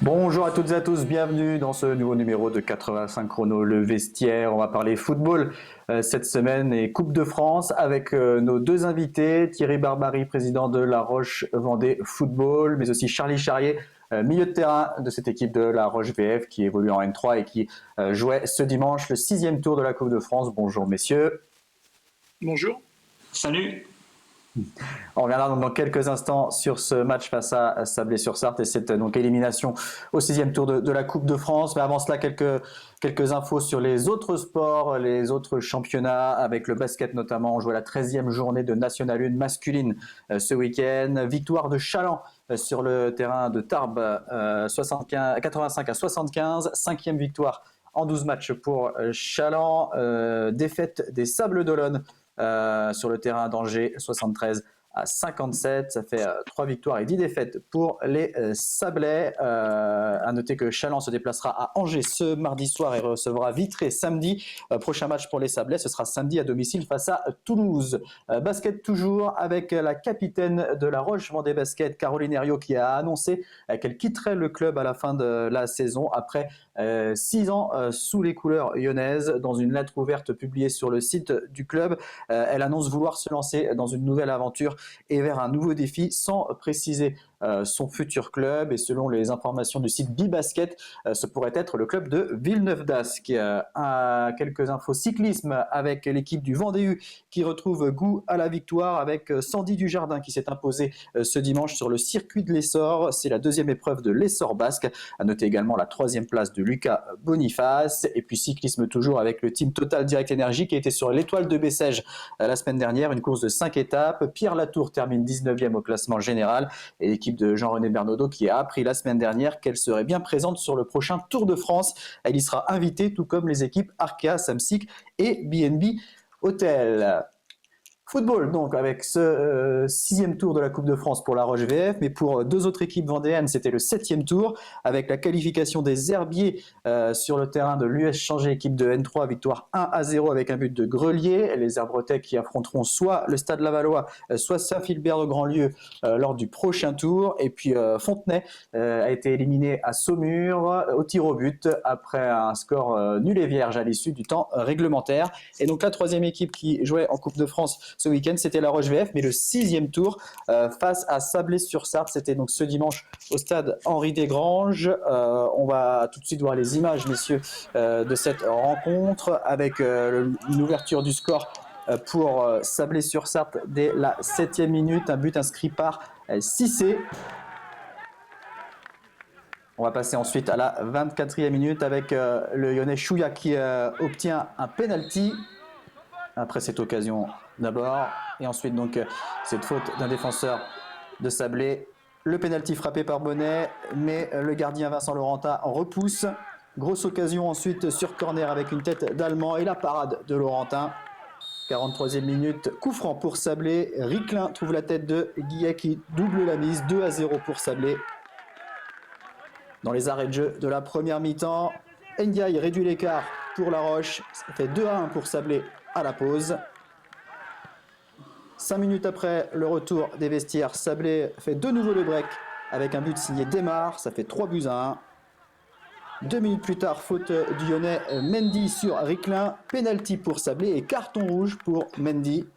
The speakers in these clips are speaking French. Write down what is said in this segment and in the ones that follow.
Bonjour à toutes et à tous, bienvenue dans ce nouveau numéro de 85 chrono, le vestiaire. On va parler football cette semaine et Coupe de France avec nos deux invités, Thierry Barbary, président de La Roche-Vendée Football, mais aussi Charlie Charrier, milieu de terrain de cette équipe de La Roche VF qui évolue en N3 et qui jouait ce dimanche le 6e tour de la Coupe de France. Bonjour messieurs. Bonjour. Salut. On reviendra donc dans quelques instants sur ce match face à Sablé-sur-Sarthe et cette donc élimination au 6e tour de la Coupe de France. Mais avant cela, quelques infos sur les autres sports, les autres championnats, avec le basket notamment. On jouait la 13e journée de National 1 masculine ce week-end. Victoire de Chaland sur le terrain de Tarbes, 85 à 75. 5e victoire en 12 matchs pour Chaland. Défaite des Sables d'Olonne sur le terrain d'Angers, 73 à 57. Ça fait 3 victoires et 10 défaites pour les Sablais. À noter que Chaland se déplacera à Angers ce mardi soir et recevra Vitré samedi. Prochain match pour les Sablais, ce sera samedi à domicile face à Toulouse. Basket toujours avec la capitaine de La Roche-Vendée Basket, Caroline Herriot, qui a annoncé qu'elle quitterait le club à la fin de la saison après 6 ans sous les couleurs lyonnaises. Dans une lettre ouverte publiée sur le site du club, elle annonce vouloir se lancer dans une nouvelle aventure et vers un nouveau défi sans préciser son futur club. Et selon les informations du site Bibasket, ce pourrait être le club de Villeneuve-d'Ascq. Quelques infos cyclisme avec l'équipe du Vendée U qui retrouve goût à la victoire avec Sandy Dujardin qui s'est imposé ce dimanche sur le circuit de l'Essor. C'est la deuxième épreuve de l'Essor basque. À noter également la 3e place de Lucas Boniface. Et puis cyclisme toujours avec le team Total Direct Energy qui a été sur l'étoile de Bessèges la semaine dernière. Une course de 5 étapes. Pierre Latour termine 19e au classement général et l'équipe de Jean-René Bernaudot qui a appris la semaine dernière qu'elle serait bien présente sur le prochain Tour de France. Elle y sera invitée, tout comme les équipes Arkea, Samsic et BNB Hotel. Football, donc, avec ce 6e tour de la Coupe de France pour La Roche VF, mais pour deux autres équipes vendéennes, c'était le 7e tour, avec la qualification des Herbiers sur le terrain de l'US Changé, équipe de N3, victoire 1-0 avec un but de Grelier. Les Herbretais qui affronteront soit le Stade Lavallois, soit Saint-Philbert de Grandlieu lors du prochain tour. Et puis Fontenay a été éliminé à Saumur au tir au but après un score nul et vierge à l'issue du temps réglementaire. Et donc la 3e équipe qui jouait en Coupe de France ce week-end, c'était La Roche VF, mais le 6e tour face à Sablé-sur-Sarthe. C'était donc ce dimanche au stade Henri Desgranges. On va tout de suite voir les images, messieurs, de cette rencontre avec une ouverture du score pour Sablé-sur-Sarthe dès la 7e minute. Un but inscrit par Cissé. On va passer ensuite à la 24e minute avec le Lyonnais Chouya qui obtient un penalty après cette occasion d'abord, et ensuite donc cette faute d'un défenseur de Sablé. Le pénalty frappé par Bonnet, mais le gardien Vincent Laurentat en repousse. Grosse occasion ensuite sur corner avec une tête d'Allemand et la parade de Laurentin. 43e minute, coup franc pour Sablé. Riclin trouve la tête de Guillet qui double la mise, 2-0 pour Sablé. Dans les arrêts de jeu de la première mi-temps, Ndiaye réduit l'écart pour La Roche. Ça fait 2-1 pour Sablé à la pause. 5 minutes après le retour des vestiaires, Sablé fait de nouveau le break avec un but signé Desmar. Ça fait 3-1. 2 minutes plus tard, faute du Lyonnais Mendy sur Riclin. Penalty pour Sablé et carton rouge pour Mendy.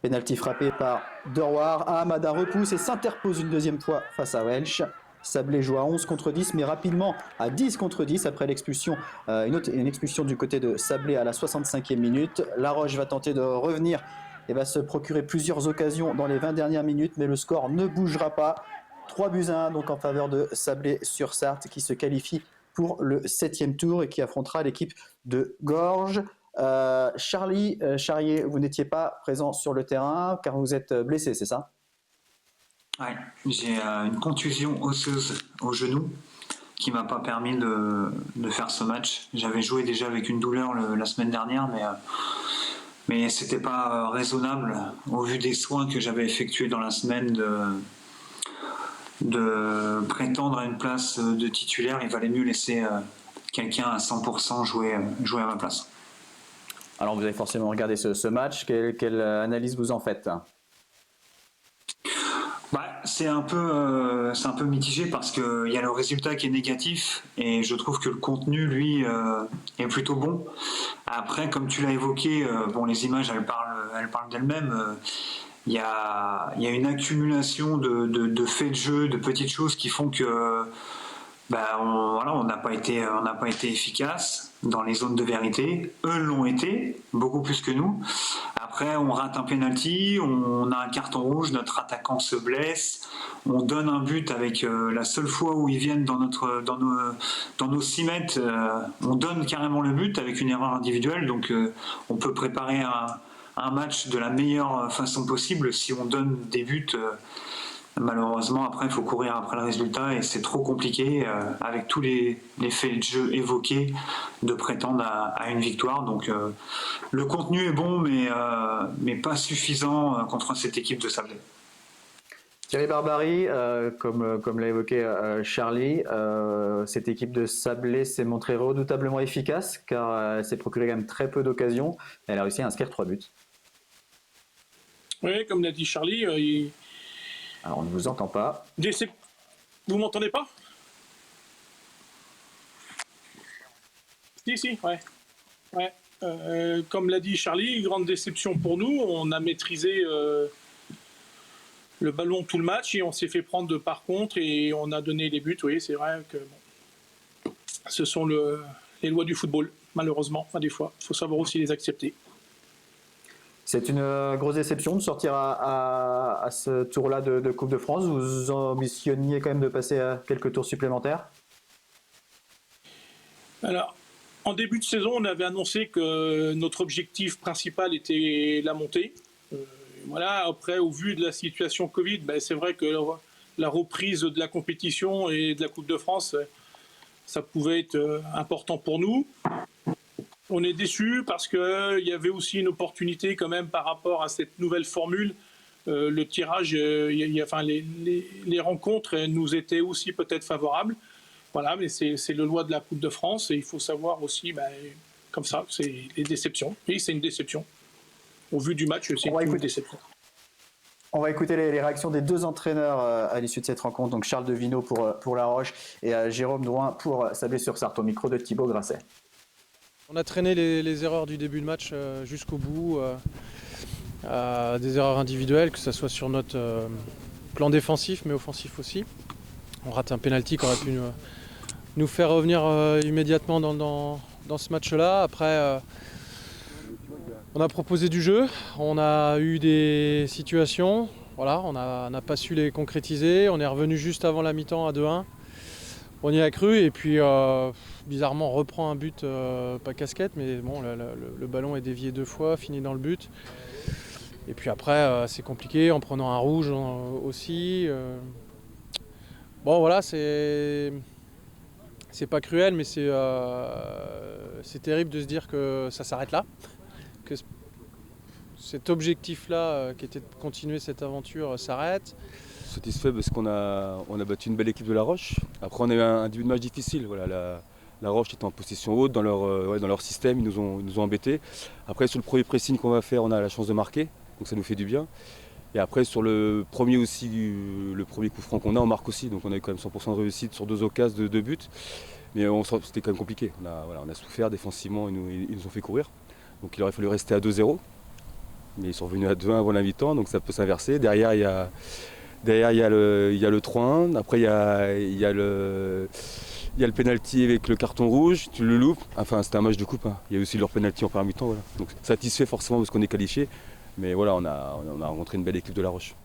Penalty frappé par Derwar. Ahamada repousse et s'interpose une deuxième fois face à Welsh. Sablé joue à 11 contre 10, mais rapidement à 10 contre 10 après l'expulsion, une expulsion du côté de Sablé à la 65e minute. La Roche va tenter de revenir et va se procurer plusieurs occasions dans les 20 dernières minutes, mais le score ne bougera pas. 3-1 donc en faveur de Sablé-sur-Sarthe qui se qualifie pour le 7e tour et qui affrontera l'équipe de Gorges. Charlie Charrier, vous n'étiez pas présent sur le terrain car vous êtes blessé, c'est ça ? Ouais, j'ai une contusion osseuse au genou qui m'a pas permis de faire ce match. J'avais joué déjà avec une douleur la semaine dernière, mais c'était pas raisonnable au vu des soins que j'avais effectués dans la semaine de prétendre à une place de titulaire. Il valait mieux laisser quelqu'un à 100% jouer à ma place. Alors vous avez forcément regardé ce match. Quelle analyse vous en faites ? c'est un peu mitigé parce qu'il y a le résultat qui est négatif et je trouve que le contenu, lui, est plutôt bon. Après, comme tu l'as évoqué, bon, les images, elles parlent d'elles-mêmes. Il y a une accumulation de faits de jeu, de petites choses qui font que voilà, on n'a pas été efficace dans les zones de vérité. Eux l'ont été, beaucoup plus que nous. Après, on rate un penalty, on a un carton rouge, notre attaquant se blesse, on donne un but avec la seule fois où ils viennent dans nos 6 mètres, on donne carrément le but avec une erreur individuelle. Donc, on peut préparer un match de la meilleure façon possible si on donne des buts. Malheureusement, après, il faut courir après le résultat et c'est trop compliqué, avec tous les faits de jeu évoqués, de prétendre à une victoire. Donc, le contenu est bon, mais pas suffisant contre cette équipe de Sablé. Thierry Barbarie, comme l'a évoqué Charlie, cette équipe de Sablé s'est montrée redoutablement efficace car elle s'est procuré quand même très peu d'occasions. Elle a réussi à inscrire 3 buts. Oui, comme l'a dit Charlie, Alors on ne vous entend pas. Vous m'entendez pas? Si, ouais. Comme l'a dit Charlie, grande déception pour nous. On a maîtrisé le ballon tout le match et on s'est fait prendre de par contre et on a donné les buts. Oui, c'est vrai que ce sont les lois du football, malheureusement, des fois. Il faut savoir aussi les accepter. C'est une grosse déception de sortir à ce tour-là de Coupe de France. Vous ambitionniez quand même de passer à quelques tours supplémentaires? Alors, en début de saison, on avait annoncé que notre objectif principal était la montée. Voilà, après, au vu de la situation Covid, c'est vrai que la reprise de la compétition et de la Coupe de France, ça pouvait être important pour nous. On est déçus parce qu'il y avait aussi une opportunité quand même par rapport à cette nouvelle formule. Le tirage, les rencontres nous étaient aussi peut-être favorables. Voilà, mais c'est le loi de la Coupe de France et il faut savoir aussi, comme ça, c'est les déceptions. Oui, c'est une déception. Au vu du match, c'est une déception. On va écouter les réactions des 2 entraîneurs à l'issue de cette rencontre. Donc Charles Devineau pour La Roche et Jérôme Drouin pour Sablé-sur-Sarthe, au micro de Thibaut Grasset. On a traîné les erreurs du début de match jusqu'au bout, des erreurs individuelles, que ce soit sur notre plan défensif mais offensif aussi. On rate un penalty qui aurait pu nous faire revenir immédiatement dans ce match-là. Après, on a proposé du jeu, on a eu des situations, voilà, on n'a pas su les concrétiser. On est revenu juste avant la mi-temps à 2-1. On y a cru et puis bizarrement on reprend un but, pas casquette, mais bon, le ballon est dévié 2 fois, finit dans le but. Et puis après c'est compliqué en prenant un rouge aussi. Bon voilà, c'est pas cruel, mais c'est terrible de se dire que ça s'arrête là. Que cet objectif-là, qui était de continuer cette aventure, s'arrête. Satisfait parce qu'on a battu une belle équipe de La Roche. Après on a eu un début de match difficile. Voilà, La Roche était en position haute dans leur système, ils nous ont embêtés. Après sur le premier pressing qu'on va faire, on a la chance de marquer, donc ça nous fait du bien. Et après sur le premier coup franc qu'on a, on marque aussi, donc on a eu quand même 100% de réussite sur 2 occasions de 2 buts. Mais c'était quand même compliqué, on a souffert défensivement, ils nous ont fait courir. Donc il aurait fallu rester à 2-0. Mais ils sont revenus à 2-1 avant la mi-temps, donc ça peut s'inverser. Derrière il y a le 3-1, après il y a le penalty avec le carton rouge, tu le loupes, enfin c'était un match de coupe, hein. Il y a aussi leur penalty en première mi-temps, voilà. Donc satisfait forcément parce qu'on est qualifié, mais voilà, on a rencontré une belle équipe de La Roche.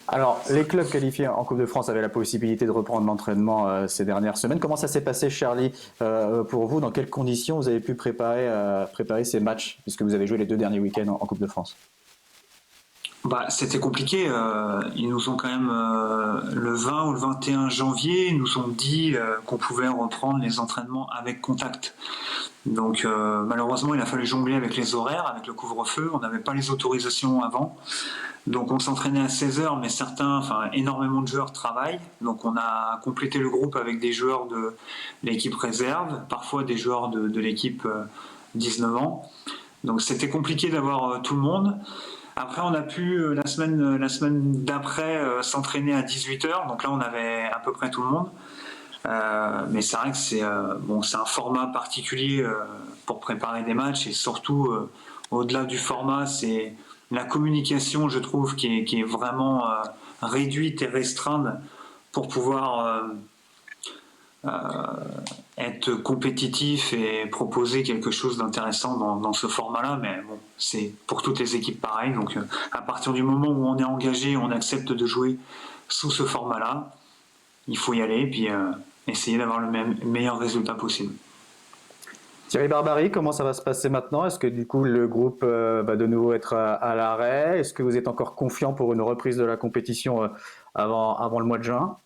Alors, les clubs qualifiés en Coupe de France avaient la possibilité de reprendre l'entraînement ces dernières semaines. Comment ça s'est passé, Charlie, pour vous? Dans quelles conditions vous avez pu préparer ces matchs, puisque vous avez joué les 2 derniers week-ends en Coupe de France? C'était compliqué. Ils nous ont quand même, le 20 ou le 21 janvier, ils nous ont dit qu'on pouvait reprendre les entraînements avec contact. Donc malheureusement, il a fallu jongler avec les horaires, avec le couvre-feu. On n'avait pas les autorisations avant. Donc on s'entraînait à 16h, mais énormément de joueurs travaillent. Donc on a complété le groupe avec des joueurs de l'équipe réserve, parfois des joueurs de l'équipe 19 ans. Donc c'était compliqué d'avoir tout le monde. Après, on a pu la semaine d'après s'entraîner à 18h, donc là on avait à peu près tout le monde. Mais c'est vrai que c'est un format particulier pour préparer des matchs, et surtout au-delà du format, c'est la communication, je trouve, qui est vraiment réduite et restreinte pour pouvoir être compétitif et proposer quelque chose d'intéressant dans ce format-là. Mais bon, c'est pour toutes les équipes pareil. Donc à partir du moment où on est engagé, on accepte de jouer sous ce format-là, il faut y aller et puis essayer d'avoir le meilleur résultat possible. Thierry Barbarie, comment ça va se passer maintenant? Est-ce que du coup le groupe va de nouveau être à l'arrêt? Est-ce que vous êtes encore confiant pour une reprise de la compétition avant le mois de juin?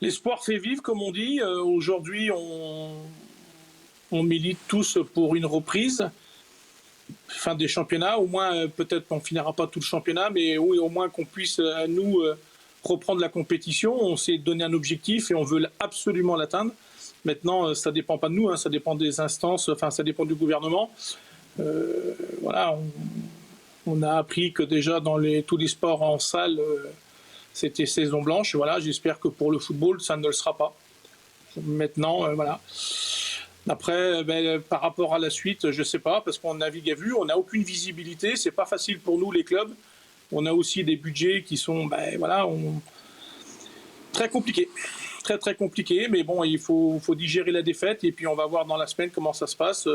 L'espoir fait vivre, comme on dit. Aujourd'hui, on milite tous pour une reprise, fin des championnats. Au moins, peut-être qu'on ne finira pas tout le championnat, mais oui, au moins qu'on puisse, nous, reprendre la compétition. On s'est donné un objectif et on veut absolument l'atteindre. Maintenant, ça ne dépend pas de nous, ça dépend des instances, ça dépend du gouvernement. Voilà, on a appris que déjà dans tous les sports en salle, c'était saison blanche. Voilà, j'espère que pour le football, ça ne le sera pas. Maintenant, voilà. Après, par rapport à la suite, je ne sais pas, parce qu'on navigue à vue, on n'a aucune visibilité. C'est pas facile pour nous, les clubs. On a aussi des budgets qui sont, très compliqués. Très, très compliqués. Mais bon, il faut digérer la défaite. Et puis, on va voir dans la semaine comment ça se passe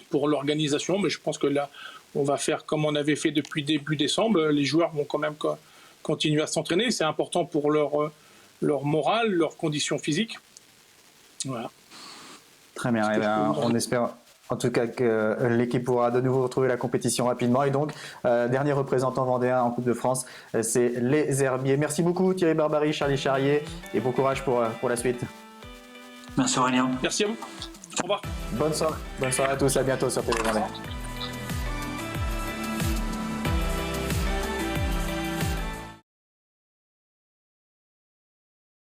pour l'organisation. Mais je pense que là, on va faire comme on avait fait depuis début décembre. Les joueurs vont quand même continuer à s'entraîner. C'est important pour leur morale, leurs conditions physiques. Voilà. Très bien. On espère en tout cas que l'équipe pourra de nouveau retrouver la compétition rapidement. Et donc, dernier représentant vendéen en Coupe de France, c'est les Herbiers. Merci beaucoup Thierry Barbarie, Charlie Charrier, et bon courage pour la suite. Merci Aurélien. Merci à vous. Au revoir. Bonne soirée à tous, à bientôt sur Télé Vendée.